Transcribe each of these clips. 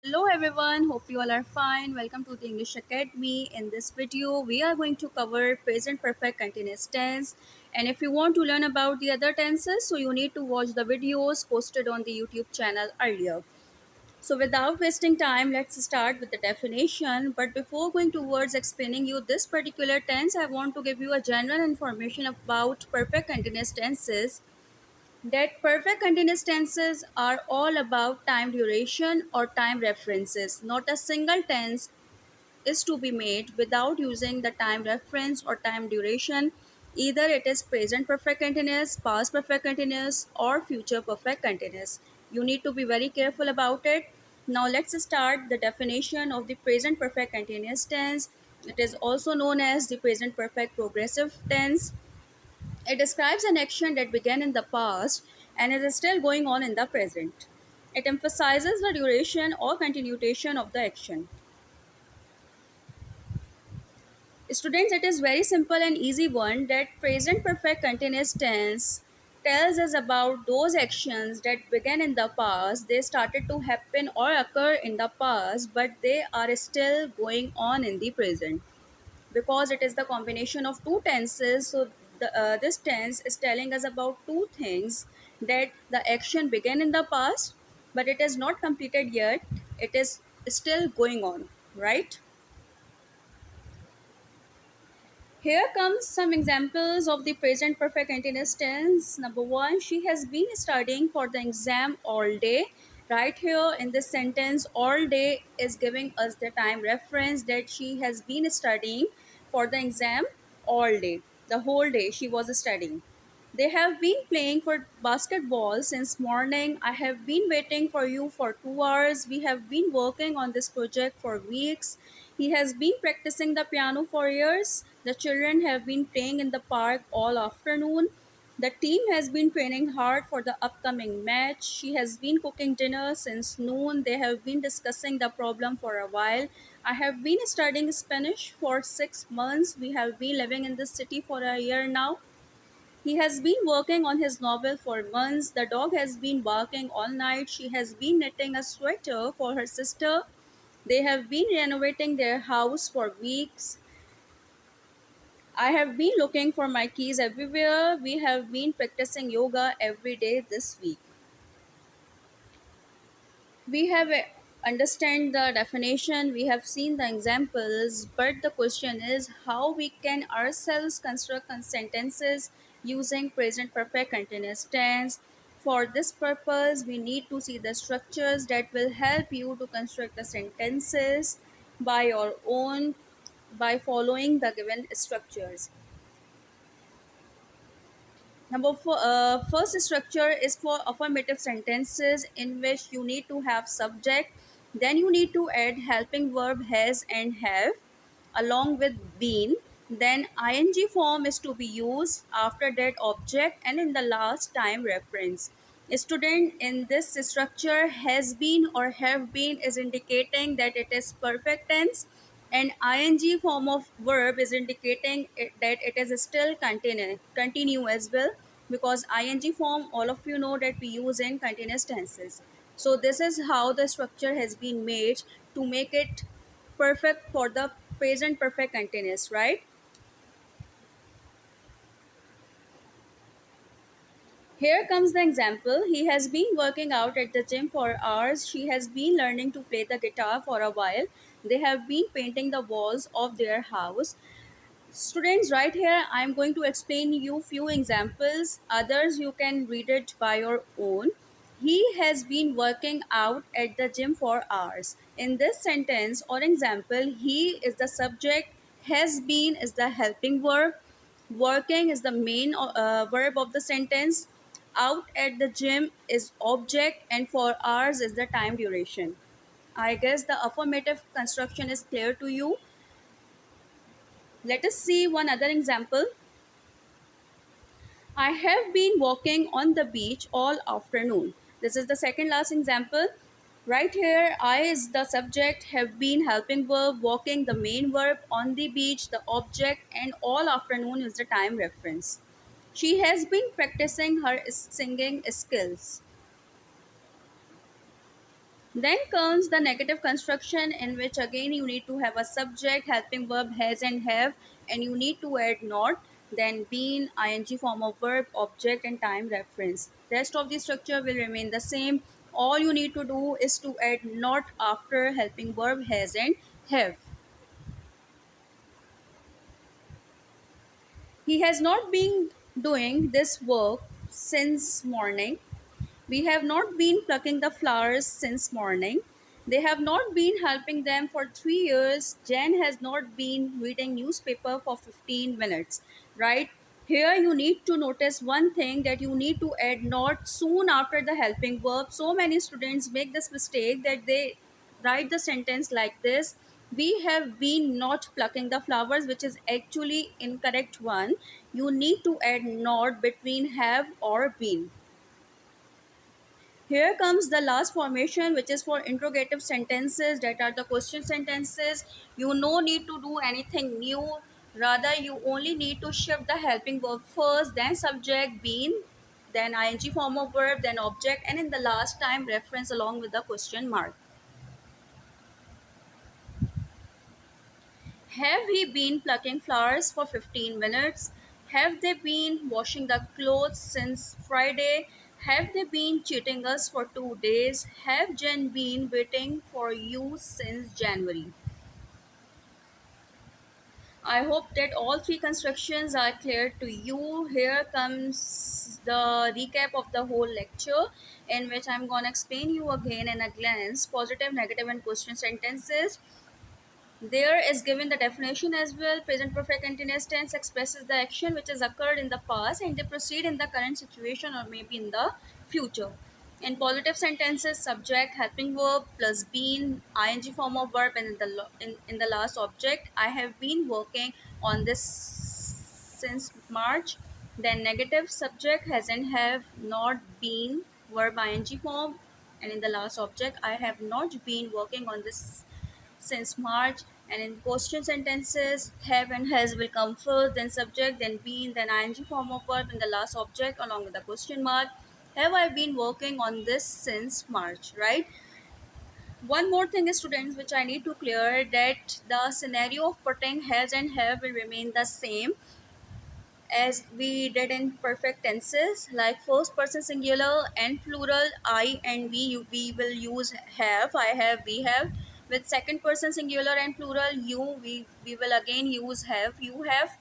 Hello everyone, hope you all are fine. Welcome to the English Academy. In this video, we are going to cover present perfect continuous tense. And if you want to learn about the other tenses, so you need to watch the videos posted on the YouTube channel earlier. So without wasting time, let's start with the definition. But before going towards explaining you this particular tense, I want to give you a general information about perfect continuous tenses that perfect continuous tenses are all about time duration or time references. Not a single tense is to be made without using the time reference or time duration. Either it is present perfect continuous, past perfect continuous, or future perfect continuous. You need to be very careful about it. Now let's start the definition of the present perfect continuous tense. It is also known as the present perfect progressive tense. It describes an action that began in the past and is still going on in the present. It emphasizes the duration or continuation of the action. Students, it is very simple and easy one that present perfect continuous tense tells us about those actions that began in the past. They started to happen or occur in the past, but they are still going on in the present. Because it is the combination of two tenses, so this tense is telling us about two things, that the action began in the past but it is not completed yet, it is still going on, right? Here comes some examples of the present perfect continuous tense. Number one, she has been studying for the exam all day. Right here in this sentence, all day is giving us the time reference that she has been studying for the exam all day. The whole day she was studying. They have been playing for basketball since morning. I have been waiting for you for 2 hours. We have been working on this project for weeks. He has been practicing the piano for years. The children have been playing in the park all afternoon. The team has been training hard for the upcoming match. She has been cooking dinner since noon. They have been discussing the problem for a while. I have been studying Spanish for 6 months. We have been living in this city for a year now. He has been working on his novel for months. The dog has been barking all night. She has been knitting a sweater for her sister. They have been renovating their house for weeks. I have been looking for my keys everywhere. We have been practicing yoga every day this week. We have understand the definition, we have seen the examples, but the question is how we can ourselves construct sentences using present perfect continuous tense. For this purpose, we need to see the structures that will help you to construct the sentences by your own, by following the given structures. Number four, first structure is for affirmative sentences in which you need to have subject, then you need to add helping verb has and have along with been, then ing form is to be used, after that object, and in the last time reference. Student, in this structure, has been or have been is indicating that it is perfect tense, and ing form of verb is indicating that it is still continue as well, because ing form, all of you know that we use in continuous tenses. So this is how the structure has been made to make it perfect for the present perfect continuous, right? Here comes the example. He has been working out at the gym for hours. She has been learning to play the guitar for a while. They have been painting the walls of their house. Students, right here I am going to explain you few examples. Others you can read it by your own. He has been working out at the gym for hours. In this sentence or example, he is the subject, has been is the helping verb, working is the main verb of the sentence, out at the gym is object, and for hours is the time duration. I guess the affirmative construction is clear to you. Let us see one other example. I have been walking on the beach all afternoon. This is the second last example. Right here, I is the subject, have been helping verb, walking the main verb, on the beach the object, and all afternoon is the time reference. She has been practicing her singing skills. Then comes the negative construction, in which again you need to have a subject, helping verb has and have, and you need to add not, then been, ing form of verb, object, and time reference. Rest of the structure will remain the same. All you need to do is to add not after helping verb has and have. He has not been doing this work since morning. We have not been plucking the flowers since morning. They have not been helping them for 3 years. Jen has not been reading newspaper for 15 minutes. Right? Here you need to notice one thing, that you need to add not soon after the helping verb. So many students make this mistake that they write the sentence like this: we have been not plucking the flowers, which is actually incorrect one. You need to add not between have or been. Here comes the last formation, which is for interrogative sentences, that are the question sentences. You no need to do anything new. Rather, you only need to shift the helping verb first, then subject, been, then ing form of verb, then object, and in the last time reference along with the question mark. Have we been plucking flowers for 15 minutes? Have they been washing the clothes since Friday? Have they been cheating us for 2 days? Have Jen been waiting for you since January? I hope that all three constructions are clear to you. Here comes the recap of the whole lecture, in which I'm going to explain you again in a glance positive, negative, and question sentences. There is given the definition as well. Present perfect continuous tense expresses the action which has occurred in the past and they proceed in the current situation or maybe in the future. In positive sentences, subject, helping verb plus been, ing form of verb, and in the last object. I have been working on this since March. Then negative, subject hasn't, have not been, verb ing form, and in the last object, I have not been working on this since March. And in question sentences, have and has will come first, then subject, then been, then ing form of verb, and the last object along with the question mark. Have I been working on this since March, right? One more thing, students, which I need to clear, that the scenario of putting has and have will remain the same as we did in perfect tenses, like first person singular and plural I and we will use have, I have, we have. With second person singular and plural you, we will again use have, you have.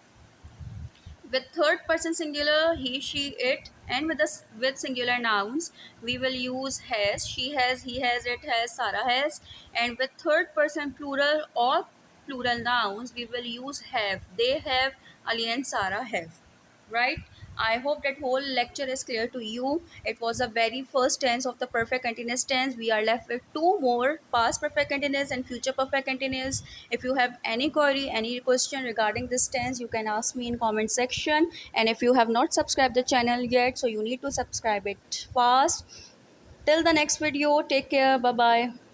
With third person singular he, she, it, and with singular nouns we will use has, she has, he has, it has, Sarah has. And with third person plural or plural nouns we will use have, they have, Ali and Sarah have. Right? I hope that whole lecture is clear to you. It was a very first tense of the perfect continuous tense. We are left with two more, past perfect continuous and future perfect continuous. If you have any query, any question regarding this tense, you can ask me in comment section. And if you have not subscribed the channel yet, so you need to subscribe it fast. Till the next video, take care. Bye bye.